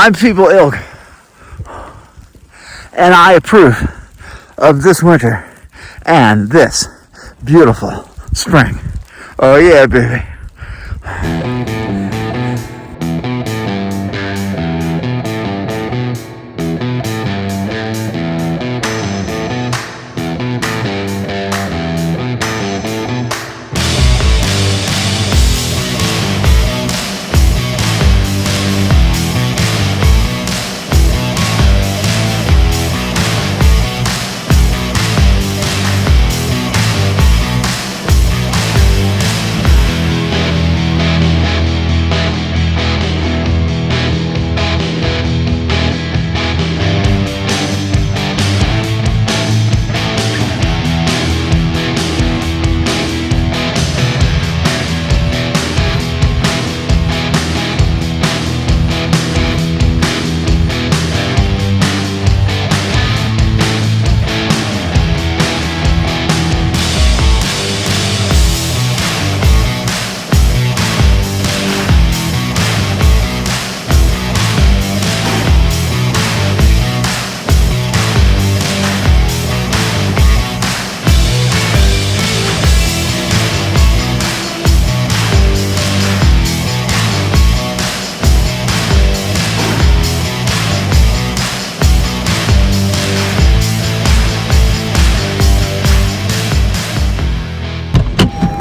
I'm people ilg, and I approve of this winter and this beautiful spring. Oh yeah, baby.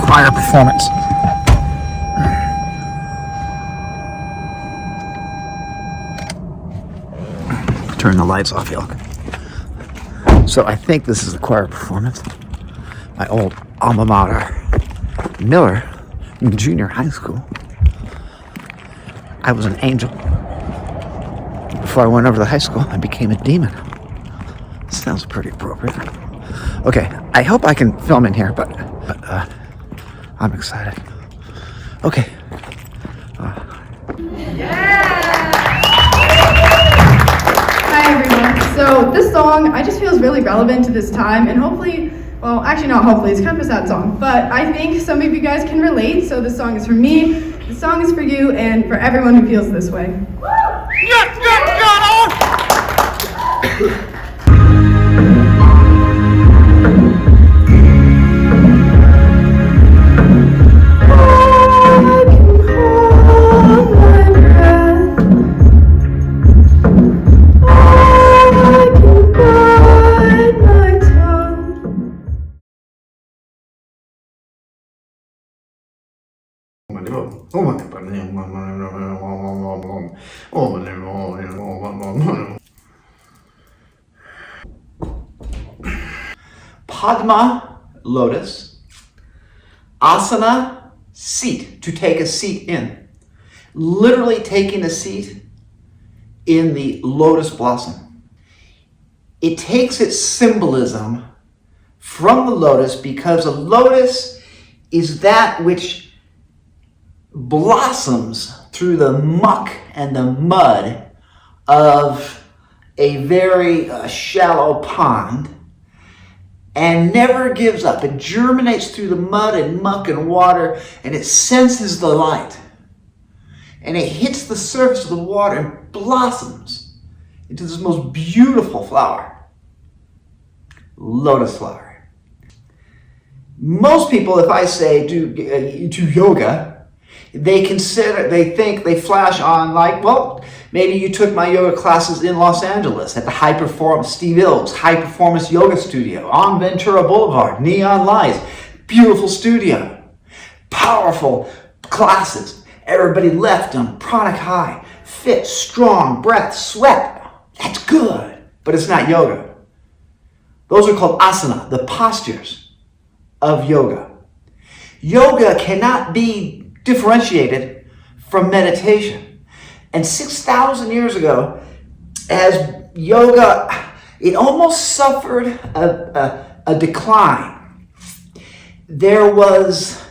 Choir performance. Turn the lights off, Ilk. So I think this is a choir performance. My old alma mater, Miller, in junior high school. I was an angel. Before I went over to high school, I became a demon. Sounds pretty appropriate. Okay, I hope I can film in here, but I'm excited. Okay. Hi everyone. So this song, I just feels really relevant to this time, and hopefully, well, actually not hopefully, it's kind of a sad song, but I think some of you guys can relate. So this song is for me, the song is for you, and for everyone who feels this way. Padma, lotus. Asana, seat, to take a seat in. Literally taking a seat in the lotus blossom. It takes its symbolism from the lotus because a lotus is that which blossoms through the muck and the mud of a very shallow pond and never gives up. It germinates through the mud and muck and water, and it senses the light. And it hits the surface of the water and blossoms into this most beautiful flower. Lotus flower. Most people, if I say do yoga, they think they flash on like, well, maybe you took my yoga classes in Los Angeles at the Steve Ilg's high performance yoga studio on Ventura Boulevard, neon lights, beautiful studio, powerful classes. Everybody left on pranic high, fit, strong, breath, sweat. That's good, but it's not yoga. Those are called asana, the postures of yoga. Yoga cannot be differentiated from meditation. And 6,000 years ago, as yoga, it almost suffered a decline. There was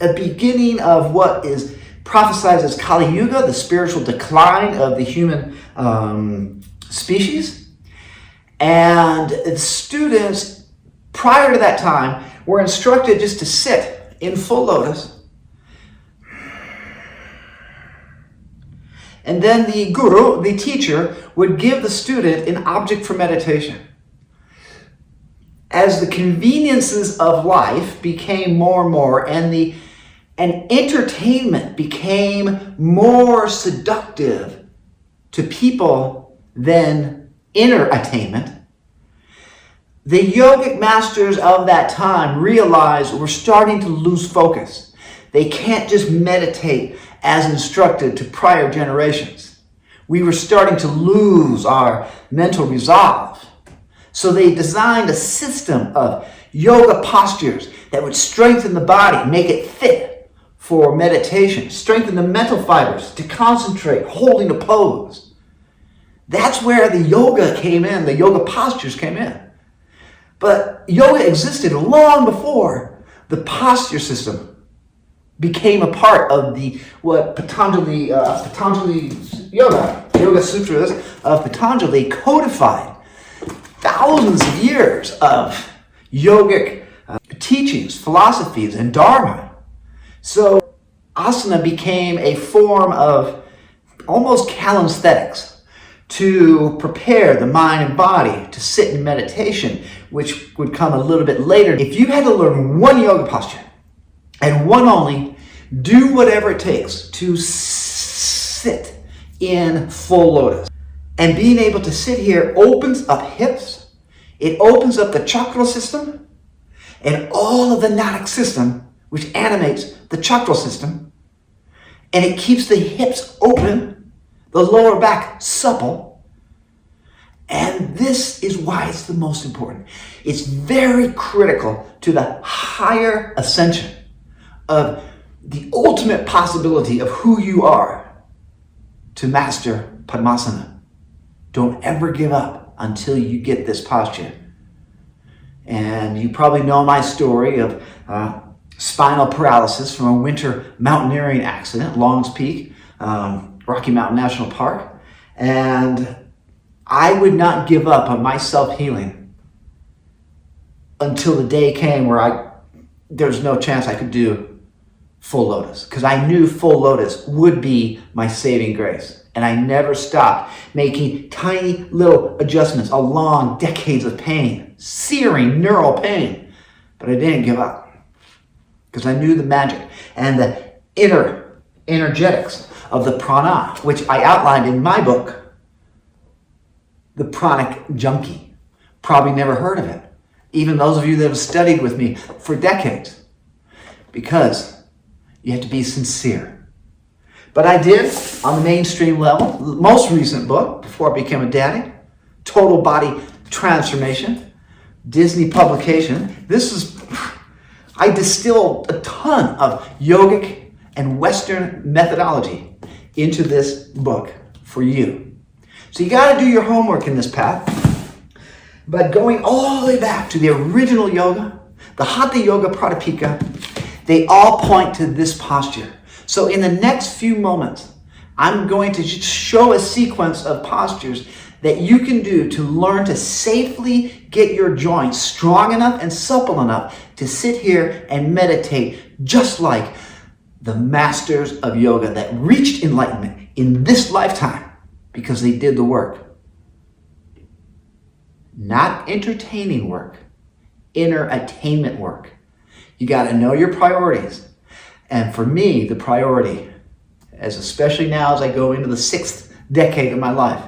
a beginning of what is prophesied as Kali Yuga, the spiritual decline of the human species. And students, prior to that time, were instructed just to sit in full lotus And then the guru, the teacher, would give the student an object for meditation. As the conveniences of life became more and more, and entertainment became more seductive to people than inner attainment, the yogic masters of that time realized we're starting to lose focus. They can't just meditate as instructed to prior generations. We were starting to lose our mental resolve. So they designed a system of yoga postures that would strengthen the body, make it fit for meditation, strengthen the mental fibers to concentrate, holding a pose. That's where the yoga came in, the yoga postures came in. But yoga existed long before the posture system became a part of what Patanjali Yoga Sutras of Patanjali codified thousands of years of yogic teachings, philosophies, and dharma. So asana became a form of almost calisthenics to prepare the mind and body to sit in meditation, which would come a little bit later. If you had to learn one yoga posture, and one only, do whatever it takes to sit in full lotus. And being able to sit here opens up hips, it opens up the chakra system, and all of the nadic system, which animates the chakra system, and it keeps the hips open, the lower back supple, and this is why it's the most important. It's very critical to the higher ascension of the ultimate possibility of who you are to master Padmasana. Don't ever give up until you get this posture. And you probably know my story of spinal paralysis from a winter mountaineering accident, Longs Peak, Rocky Mountain National Park. And I would not give up on my self-healing until the day came where there's no chance I could do full lotus, because I knew full lotus would be my saving grace. And I never stopped making tiny little adjustments along decades of pain, searing neural pain. But I didn't give up, because I knew the magic and the inner energetics of the prana, which I outlined in my book, The Pranic Junkie. Probably never heard of it, even those of you that have studied with me for decades, because you have to be sincere. But I did, on the mainstream level, the most recent book, before I became a daddy, Total Body Transformation, Disney publication. I distilled a ton of yogic and Western methodology into this book for you. So you got to do your homework in this path. But going all the way back to the original yoga, the Hatha Yoga Pradipika, they all point to this posture. So in the next few moments, I'm going to just show a sequence of postures that you can do to learn to safely get your joints strong enough and supple enough to sit here and meditate just like the masters of yoga that reached enlightenment in this lifetime because they did the work. Not entertaining work, inner attainment work. You got to know your priorities. And for me, the priority, especially now as I go into the 6th decade of my life,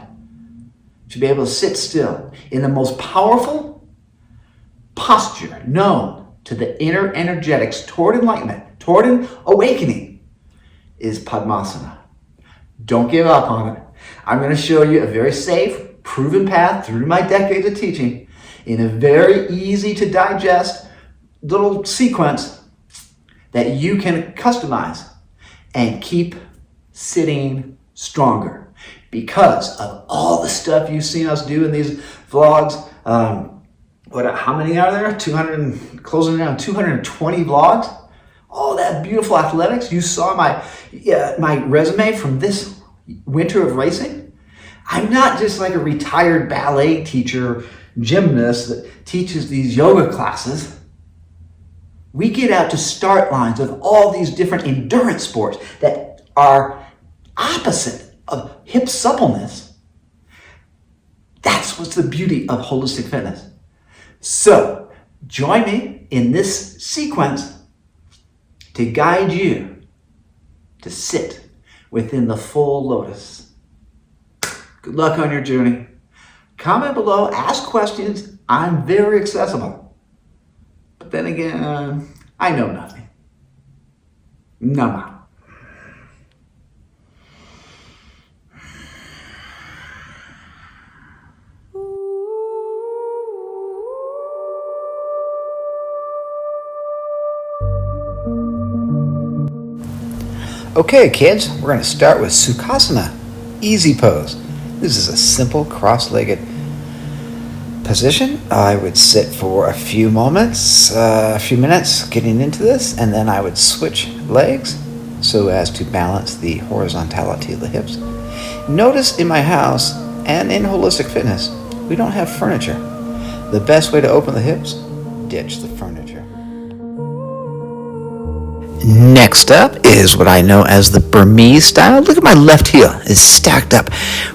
to be able to sit still in the most powerful posture known to the inner energetics toward enlightenment, toward an awakening, is Padmasana. Don't give up on it. I'm going to show you a very safe, proven path through my decades of teaching in a very easy to digest little sequence that you can customize and keep sitting stronger. Because of all the stuff you've seen us do in these vlogs, how many are there? 200, closing around 220 vlogs. All that beautiful athletics. You saw my resume from this winter of racing. I'm not just like a retired ballet teacher, gymnast that teaches these yoga classes. We get out to start lines of all these different endurance sports that are opposite of hip suppleness. That's what's the beauty of holistic fitness. So join me in this sequence to guide you to sit within the full lotus. Good luck on your journey. Comment below, ask questions. I'm very accessible. But then again, I know nothing. Nama. Okay, kids, we're going to start with Sukhasana, easy pose. This is a simple cross-legged position. I would sit for a few minutes getting into this, and then I would switch legs so as to balance the horizontality of the hips. Notice in my house and in holistic fitness, we don't have furniture. The best way to open the hips, ditch the furniture. Next up is what I know as the Burmese style. Look at my left heel. It's stacked up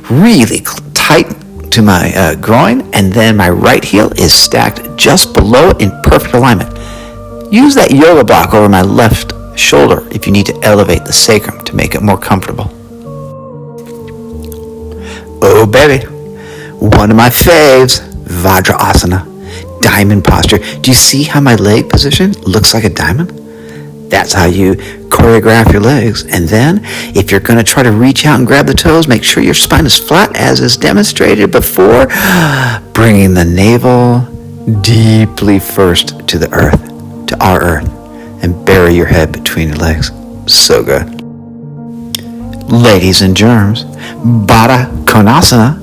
really tight to my groin, and then my right heel is stacked just below it in perfect alignment. Use that yoga block over my left shoulder if you need to elevate the sacrum to make it more comfortable. Oh baby, one of my faves, Vajrasana, diamond posture. Do you see how my leg position looks like a diamond? That's how you choreograph your legs. And then, if you're going to try to reach out and grab the toes, make sure your spine is flat as is demonstrated before, bringing the navel deeply first to the earth, to our earth, and bury your head between your legs. So good. Ladies and germs, Baddha Konasana.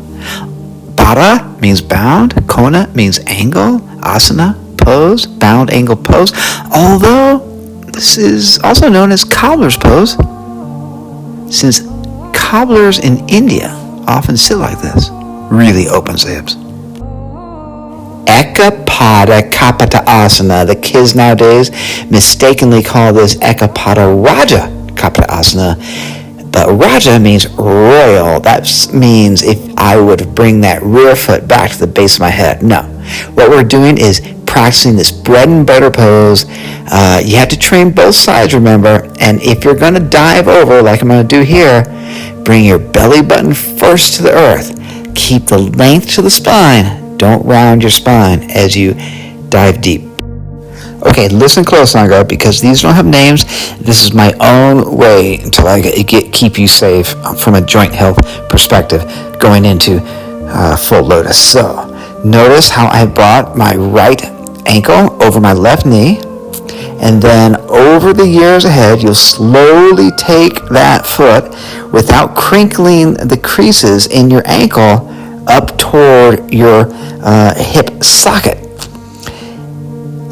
Baddha means bound, Kona means angle, asana, pose, bound angle pose. Although this is also known as cobbler's pose, since cobblers in India often sit like this. Really opens the hips. Kapotasana. The kids nowadays mistakenly call this Raja Kapotasana. But Raja means royal. That means if I would bring that rear foot back to the base of my head. No. What we're doing is practicing this bread and butter pose. You have to train both sides, remember. And if you're going to dive over, like I'm going to do here, bring your belly button first to the earth. Keep the length to the spine. Don't round your spine as you dive deep. Okay, listen close, Sangha, because these don't have names. This is my own way until I keep you safe from a joint health perspective going into full lotus. So, notice how I brought my right ankle over my left knee, and then over the years ahead, you'll slowly take that foot without crinkling the creases in your ankle up toward your hip socket.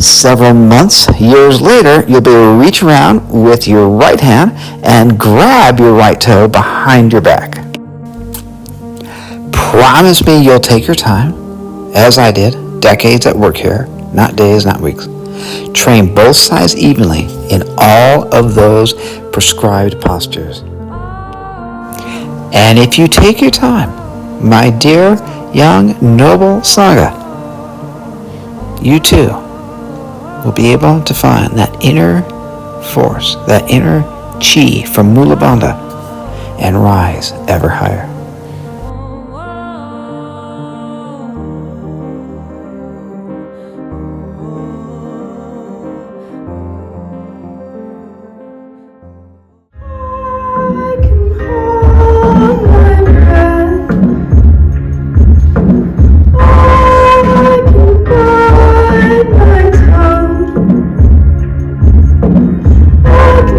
Several months, years later, you'll be able to reach around with your right hand and grab your right toe behind your back. Promise me you'll take your time, as I did, decades at work here, not days, not weeks. Train both sides evenly in all of those prescribed postures. And if you take your time, my dear young noble Sangha, you too will be able to find that inner force, that inner chi from Mula Bandha, and rise ever higher.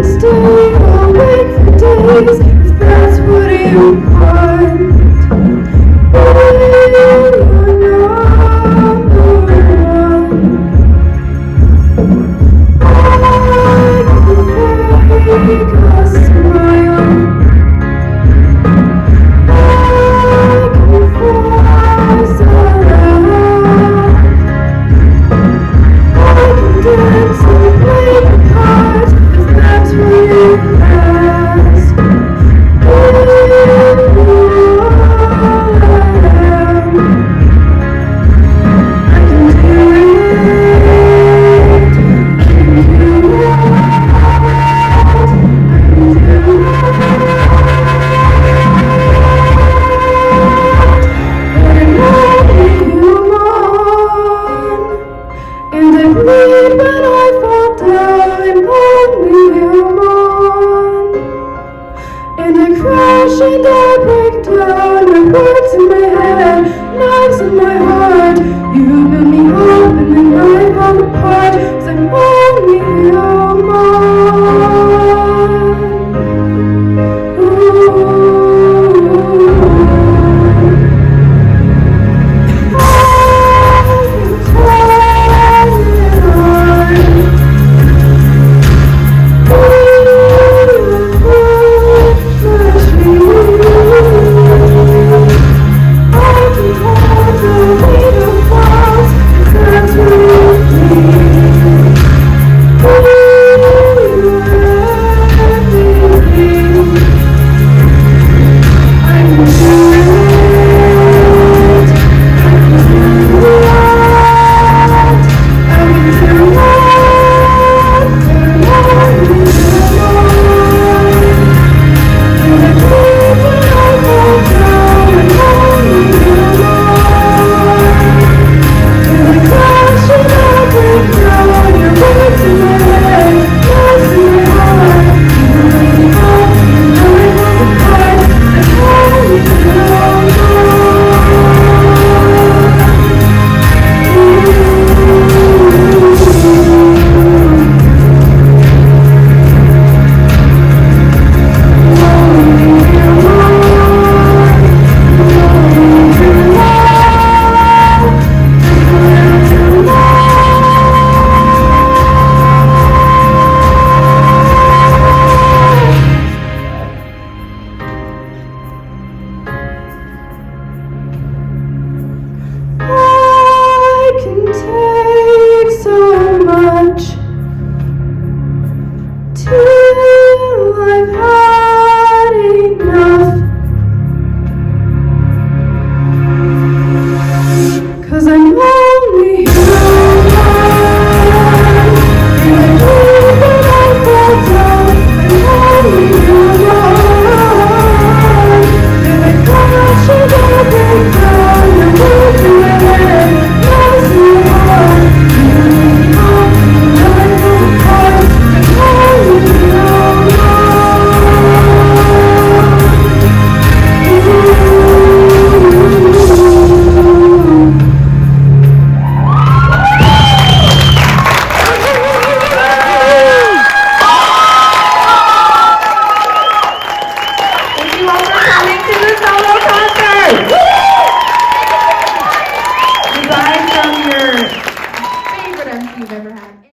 Stay awake for days, if that's what you want. crash and I break down. Reports in my head, knives in my heart. You build me up and then I